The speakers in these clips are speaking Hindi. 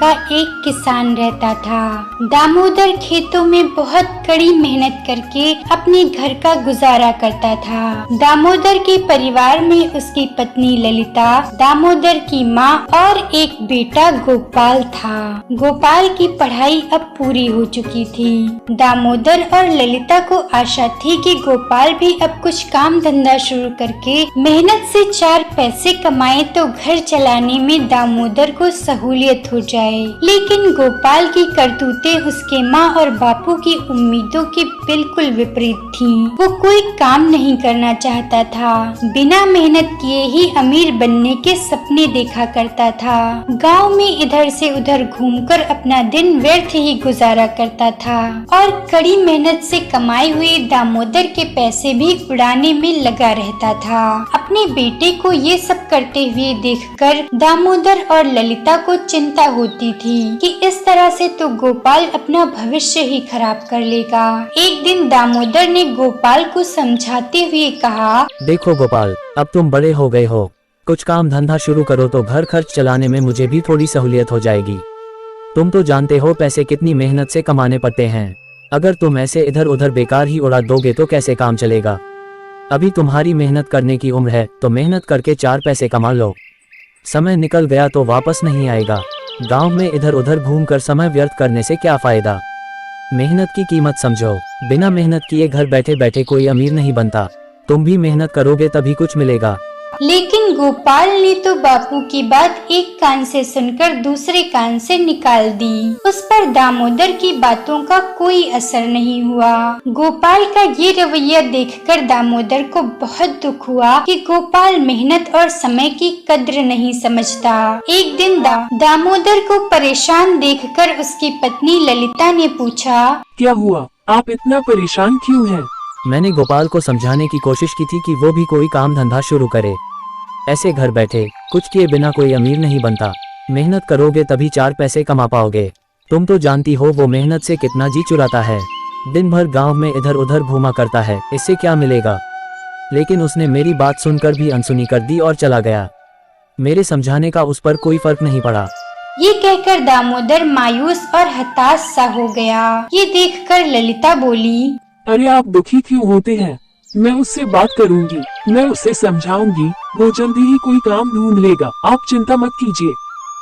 का एक किसान रहता था। दामोदर खेतों में बहुत कड़ी मेहनत करके अपने घर का गुजारा करता था। दामोदर के परिवार में उसकी पत्नी ललिता, दामोदर की माँ और एक बेटा गोपाल था। गोपाल की पढ़ाई अब पूरी हो चुकी थी। दामोदर और ललिता को आशा थी कि गोपाल भी अब कुछ काम धंधा शुरू करके मेहनत से 4 पैसे कमाए तो घर चलाने में दामोदर को सहूलियत हो जाए। लेकिन गोपाल की करतूतें उसके माँ और बापू की उम्मीदों के बिल्कुल विपरीत थीं। वो कोई काम नहीं करना चाहता था, बिना मेहनत किए ही अमीर बनने के सपने देखा करता था। गांव में इधर से उधर घूमकर अपना दिन व्यर्थ ही गुजारा करता था और कड़ी मेहनत से कमाए हुए दामोदर के पैसे भी उड़ाने में लगा रहता था। अपने बेटे को ये सब करते हुए देखकर दामोदर और ललिता को चिंता होती थी कि इस तरह से तो गोपाल अपना भविष्य ही खराब कर लेगा। एक दिन दामोदर ने गोपाल को समझाते हुए कहा, देखो गोपाल, अब तुम बड़े हो गए हो, कुछ काम धंधा शुरू करो तो घर खर्च चलाने में मुझे भी थोड़ी सहूलियत हो जाएगी। तुम तो जानते हो पैसे कितनी मेहनत से कमाने पड़ते हैं। अगर तुम ऐसे इधर उधर बेकार ही उड़ा दोगे तो कैसे काम चलेगा। अभी तुम्हारी मेहनत करने की उम्र है तो मेहनत करके 4 पैसे कमा लो। समय निकल गया तो वापस नहीं आएगा। गांव में इधर उधर घूमकर समय व्यर्थ करने से क्या फायदा। मेहनत की कीमत समझो। बिना मेहनत किए घर बैठे बैठे कोई अमीर नहीं बनता। तुम भी मेहनत करोगे तभी कुछ मिलेगा। लेकिन गोपाल ने तो बापू की बात एक कान से सुनकर दूसरे कान से निकाल दी। उस पर दामोदर की बातों का कोई असर नहीं हुआ। गोपाल का ये रवैया देखकर दामोदर को बहुत दुख हुआ कि गोपाल मेहनत और समय की कद्र नहीं समझता। एक दिन दामोदर को परेशान देखकर उसकी पत्नी ललिता ने पूछा, क्या हुआ, आप इतना परेशान क्यों हैं? मैंने गोपाल को समझाने की कोशिश की थी कि वो भी कोई काम धंधा शुरू करे। ऐसे घर बैठे कुछ किए बिना कोई अमीर नहीं बनता। मेहनत करोगे तभी 4 पैसे कमा पाओगे। तुम तो जानती हो वो मेहनत से कितना जी चुराता है। दिन भर गांव में इधर उधर घूमा करता है, इससे क्या मिलेगा। लेकिन उसने मेरी बात सुनकर भी अनसुनी कर दी और चला गया। मेरे समझाने का उस पर कोई फर्क नहीं पड़ा। ये कहकर दामोदर मायूस और हताश सा हो गया। ये देखकर ललिता बोली, अरे आप दुखी क्यों होते हैं? मैं उससे बात करूंगी, मैं उसे समझाऊंगी, वो जल्दी ही कोई काम ढूंढ लेगा, आप चिंता मत कीजिए।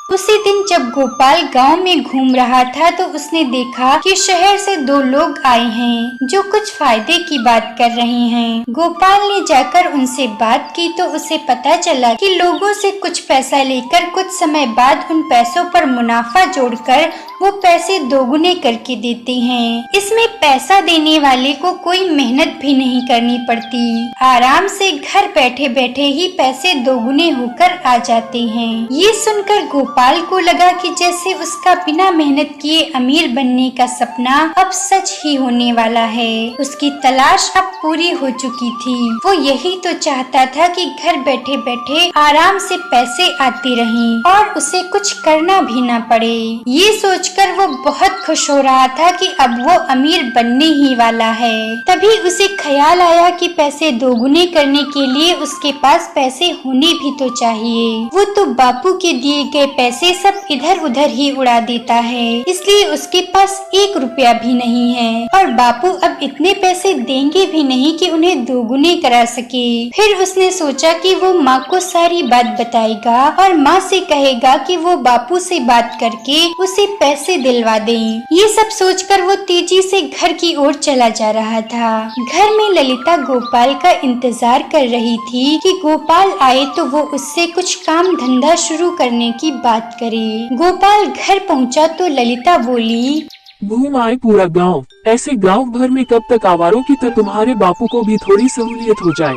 उसी दिन जब गोपाल गांव में घूम रहा था तो उसने देखा कि शहर से 2 लोग आए हैं जो कुछ फायदे की बात कर रहे हैं। गोपाल ने जाकर उनसे बात की तो उसे पता चला कि लोगों से कुछ पैसा लेकर कुछ समय बाद उन पैसों पर मुनाफा जोड़कर वो पैसे दोगुने करके देते हैं। इसमें पैसा देने वाले को कोई मेहनत भी नहीं करनी पड़ती, आराम से घर बैठे बैठे ही पैसे दोगुने होकर आ जाते हैं। ये सुनकर गोपाल को लगा कि जैसे उसका बिना मेहनत किए अमीर बनने का सपना अब सच ही होने वाला है। उसकी तलाश अब पूरी हो चुकी थी। वो यही तो चाहता था कि घर बैठे बैठे आराम से पैसे आते रहें और उसे कुछ करना भी ना पड़े। ये सोचकर वो बहुत खुश हो रहा था कि अब वो अमीर बनने ही वाला है। तभी उसे ख्याल आया कि पैसे दोगुने करने के लिए उसके पास पैसे होने भी तो चाहिए। वो तो बापू के दिए गए पैसे सब इधर उधर ही उड़ा देता है, इसलिए उसके पास 1 रुपया भी नहीं है और बापू अब इतने पैसे देंगे भी नहीं कि उन्हें दोगुने करा सके। फिर उसने सोचा कि वो माँ को सारी बात बताएगा और माँ से कहेगा कि वो बापू से बात करके उसे पैसे दिलवा दें। ये सब सोचकर वो तेजी से घर की ओर चला जा रहा था। घर में ललिता गोपाल का इंतजार कर रही थी कि गोपाल आए तो वो उससे कुछ काम धंधा शुरू करने की बात करे। गोपाल घर पहुंचा तो ललिता बोली, घूम आए पूरा गांव, ऐसे गांव भर में कब तक आवारों की तरह तुम्हारे बापू को भी थोड़ी सहूलियत हो जाए।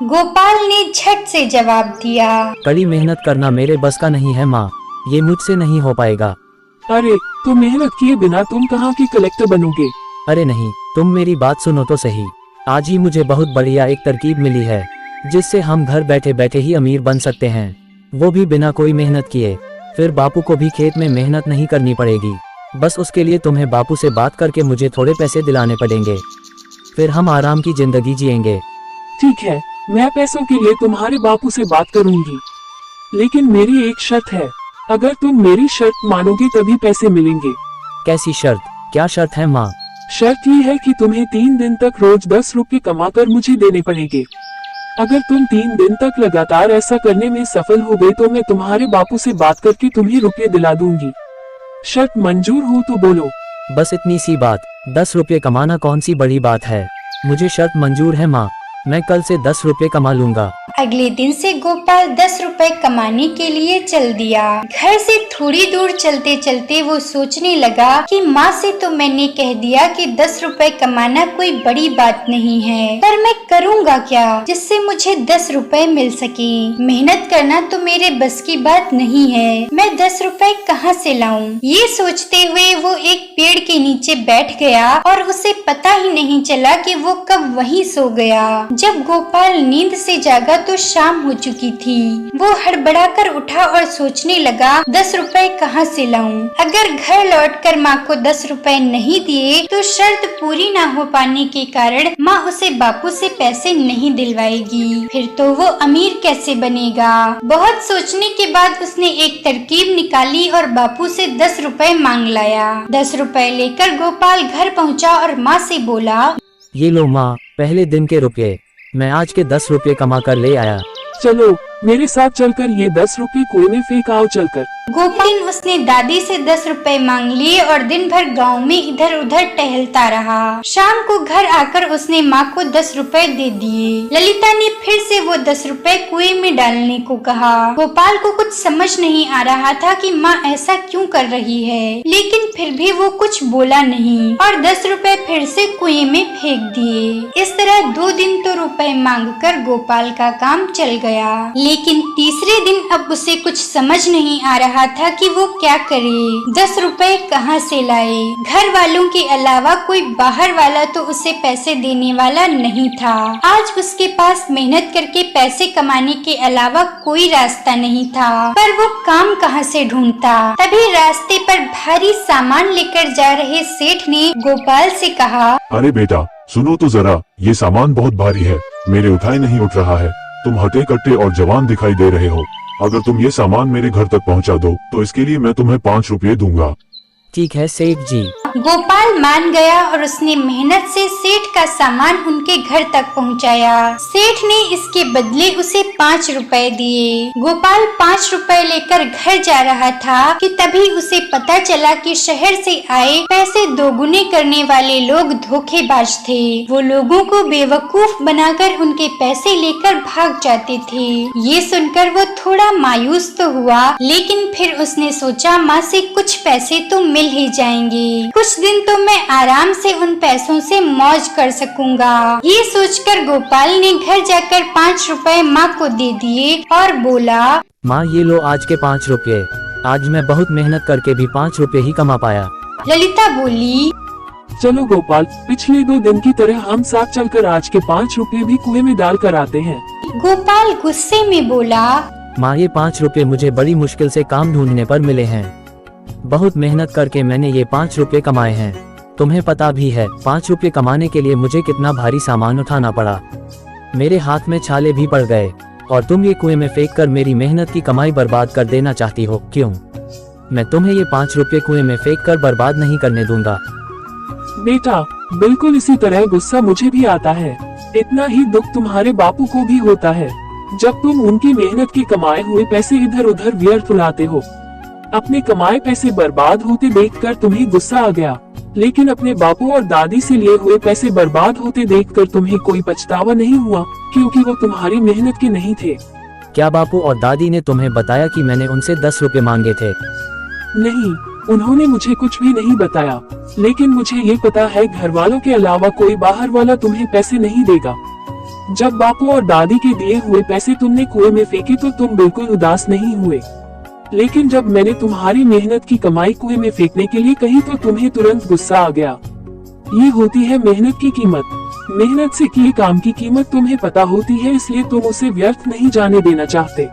गोपाल ने झट से जवाब दिया, कड़ी मेहनत करना मेरे बस का नहीं है माँ, ये मुझसे नहीं हो पाएगा। अरे तो मेहनत किए बिना तुम कहाँ के कलेक्टर बनोगे? अरे नहीं, तुम मेरी बात सुनो तो सही। आज ही मुझे बहुत बढ़िया एक तरकीब मिली है जिससे हम घर बैठे बैठे ही अमीर बन सकते हैं, वो भी बिना कोई मेहनत किए। फिर बापू को भी खेत में मेहनत नहीं करनी पड़ेगी। बस उसके लिए तुम्हें बापू से बात करके मुझे थोड़े पैसे दिलाने पड़ेंगे, फिर हम आराम की जिंदगी जिएंगे। ठीक है, मैं पैसों के लिए तुम्हारे बापू से बात करूंगी, लेकिन मेरी एक शर्त है, अगर तुम मेरी शर्त मानोगे तभी पैसे मिलेंगे। कैसी शर्त? क्या शर्त है माँ? शर्त ये है कि तुम्हें 3 दिन तक रोज 10 रुपए कमाकर मुझे देने पड़ेंगे। अगर तुम 3 दिन तक लगातार ऐसा करने में सफल हो गए तो मैं तुम्हारे बापू से बात करके तुम्हें रुपए दिला दूंगी। शर्त मंजूर हो तो बोलो। बस इतनी सी बात। 10 रुपये कमाना कौन सी बड़ी बात है। मुझे शर्त मंजूर है माँ। मैं कल से 10 रुपये कमा लूंगा। अगले दिन से गोपाल 10 रुपए कमाने के लिए चल दिया। घर से थोड़ी दूर चलते चलते वो सोचने लगा कि माँ से तो मैंने कह दिया कि 10 रुपए कमाना कोई बड़ी बात नहीं है, पर मैं करूँगा क्या जिससे मुझे 10 रुपए मिल सके। मेहनत करना तो मेरे बस की बात नहीं है, मैं 10 रुपए कहाँ से लाऊं? ये सोचते हुए वो एक पेड़ के नीचे बैठ गया और उसे पता ही नहीं चला कि वो कब वहीं सो गया। जब गोपाल नींद से जागा तो शाम हो चुकी थी। वो हड़बड़ाकर उठा और सोचने लगा 10 रुपए कहाँ से लाऊं? अगर घर लौटकर माँ को 10 रुपए नहीं दिए तो शर्त पूरी ना हो पाने के कारण माँ उसे बापू से पैसे नहीं दिलवाएगी, फिर तो वो अमीर कैसे बनेगा। बहुत सोचने के बाद उसने एक तरकीब निकाली और बापू से 10 रुपए मांग लाया। 10 रुपए लेकर गोपाल घर पहुँचा और माँ से बोला, ये लो माँ, पहले दिन के रुपये। मैं आज के 10 रुपये कमा कर ले आया। चलो मेरे साथ चलकर ये 10 रुपए कुएं में फेंक आओ चलकर। गोपाल उसने दादी से 10 रुपए मांग लिए और दिन भर गांव में इधर उधर टहलता रहा। शाम को घर आकर उसने माँ को 10 रुपए दे दिए। ललिता ने फिर से वो 10 रुपए कुएं में डालने को कहा। गोपाल को कुछ समझ नहीं आ रहा था कि माँ ऐसा क्यों कर रही है, लेकिन फिर भी वो कुछ बोला नहीं और 10 रुपए फिर से कुएं में फेंक दिए। इस तरह 2 दिन तो रुपए मांगकर गोपाल का काम चल गया, लेकिन तीसरे दिन अब उसे कुछ समझ नहीं आ रहा था कि वो क्या करे। 10 रुपए कहाँ से लाए? घर वालों के अलावा कोई बाहर वाला तो उसे पैसे देने वाला नहीं था। आज उसके पास मेहनत करके पैसे कमाने के अलावा कोई रास्ता नहीं था, पर वो काम कहाँ से ढूंढता। तभी रास्ते पर भारी सामान लेकर जा रहे सेठ ने गोपाल से कहा, अरे बेटा सुनो तो जरा, ये सामान बहुत भारी है, मेरे उठाए नहीं उठ रहा है। तुम हटे कट्टे और जवान दिखाई दे रहे हो। अगर तुम ये सामान मेरे घर तक पहुंचा दो तो इसके लिए मैं तुम्हें 5 रुपये दूंगा। ठीक है सेठ जी। गोपाल मान गया और उसने मेहनत से सेठ का सामान उनके घर तक पहुंचाया। सेठ ने इसके बदले उसे 5 रुपए दिए। गोपाल 5 रुपए लेकर घर जा रहा था कि तभी उसे पता चला कि शहर से आए पैसे दोगुने करने वाले लोग धोखेबाज थे। वो लोगों को बेवकूफ बनाकर उनके पैसे लेकर भाग जाते थे। ये सुनकर वो थोड़ा मायूस तो हुआ, लेकिन फिर उसने सोचा माँ से कुछ पैसे तो मिल ही जाएंगे। कुछ दिन तो मैं आराम से उन पैसों से मौज कर सकूंगा। ये सोचकर गोपाल ने घर जाकर 5 रुपए माँ को दे दिए और बोला, माँ ये लो आज के 5 रुपये। आज मैं बहुत मेहनत करके भी 5 रुपये ही कमा पाया। ललिता बोली, चलो गोपाल, पिछले 2 दिन की तरह हम साथ चलकर आज के 5 रुपए भी कुएं में डाल कर आते हैं। गोपाल गुस्से में बोला, माँ ये 5 रुपये मुझे बड़ी मुश्किल से काम ढूंढने पर मिले हैं। बहुत मेहनत करके मैंने ये 5 रुपये कमाए हैं। तुम्हें पता भी है 5 रुपये कमाने के लिए मुझे कितना भारी सामान उठाना पड़ा। मेरे हाथ में छाले भी पड़ गए और तुम ये कुएं में फेंक कर मेरी मेहनत की कमाई बर्बाद कर देना चाहती हो। क्यों? मैं तुम्हें ये 5 रुपये कुएं में फेंक कर बर्बाद नहीं करने दूंगा। बेटा बिल्कुल इसी तरह गुस्सा मुझे भी आता है। इतना ही दुख तुम्हारे बापू को भी होता है जब तुम उनकी मेहनत के कमाए हुए पैसे इधर उधर व्यर्थ उड़ाते हो। अपने कमाए पैसे बर्बाद होते देखकर तुम्हें गुस्सा आ गया, लेकिन अपने बापू और दादी से लिए हुए पैसे बर्बाद होते देखकर तुम्हें कोई पछतावा नहीं हुआ, क्योंकि वो तुम्हारी मेहनत के नहीं थे। क्या बापू और दादी ने तुम्हें बताया कि मैंने उनसे 10 रुपये मांगे थे? नहीं, उन्होंने मुझे कुछ भी नहीं बताया, लेकिन मुझे ये पता है घर वालों के अलावा कोई बाहर वाला तुम्हें पैसे नहीं देगा। जब बापू और दादी के दिए हुए पैसे तुमने कुएं में फेंके तो तुम बिल्कुल उदास नहीं हुए, लेकिन जब मैंने तुम्हारी मेहनत की कमाई कुएं में फेंकने के लिए कही तो तुम्हें तुरंत गुस्सा आ गया। ये होती है मेहनत की कीमत। मेहनत से किए काम की कीमत तुम्हें पता होती है, इसलिए तुम उसे व्यर्थ नहीं जाने देना चाहते।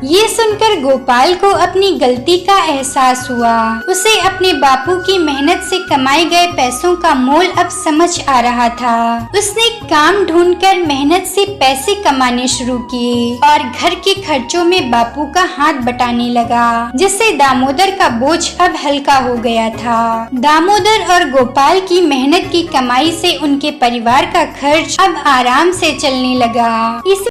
ये सुनकर गोपाल को अपनी गलती का एहसास हुआ। उसे अपने बापू की मेहनत से कमाए गए पैसों का मोल अब समझ आ रहा था। उसने काम ढूंढकर मेहनत से पैसे कमाने शुरू किए और घर के खर्चों में बापू का हाथ बटाने लगा, जिससे दामोदर का बोझ अब हल्का हो गया था। दामोदर और गोपाल की मेहनत की कमाई से उनके परिवार का खर्च अब आराम से चलने लगा।